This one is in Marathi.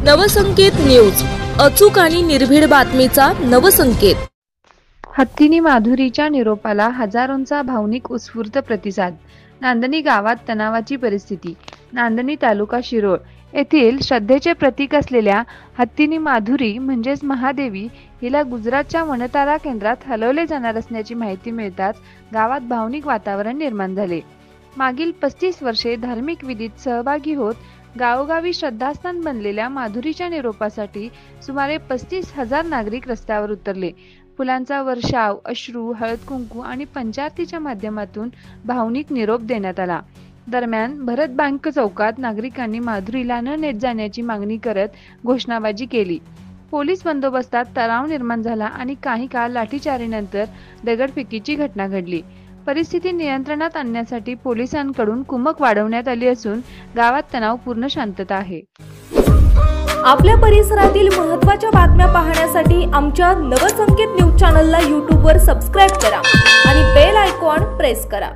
नवसंकेत न्यूज, अचूक आणि निर्भीड बातमीचा नवसंकेत। हत्तीनी माधुरीच्या निरोपाला हजारोंचा भावनिक उत्स्फूर्त प्रतिसाद। नांदणी गावात तणावाची परिस्थिती। नांदणी तालुका शिरोळ येथील श्रद्धेचे प्रतीक असलेल्या हत्तीनी माधुरी म्हणजेच महादेवी हिला गुजरातच्या वनतारा केंद्रात हलवले जाणार असल्याची माहिती मिळताच गावात भावनिक वातावरण निर्माण झाले। मागील 35 वर्षे धार्मिक विधीत सहभागी होत गावोगावी श्रद्धास्थान बनलेल्या माधुरीच्या निरोपासाठी सुमारे 35,000 नागरिक रस्त्यावर उतरले। फुलांचा वर्षाव, अश्रू, हळद कुंकू आणि पंचारतीच्या माध्यमातून भावनिक निरोप देण्यात आला। दरम्यान भरत बँक चौकात नागरिकांनी माधुरीला न नेत जाण्याची मागणी करत घोषणाबाजी केली। पोलीस बंदोबस्तात तणाव निर्माण झाला आणि काही काळ लाठीचार्जीनंतर दगडफेकीची घटना घडली। परिस्थिती नियंत्रणात आणण्यासाठी पोलिसांकडून कुमक वाढवण्यात आली असून गावात तणावपूर्ण शांतता आहे। आपल्या परिसरातील महत्त्वाच्या बातम्या पाहण्यासाठी आमच्या नवसंकेत न्यूज चॅनलला YouTube वर सबस्क्राइब करा आणि बेल आयकॉन प्रेस करा।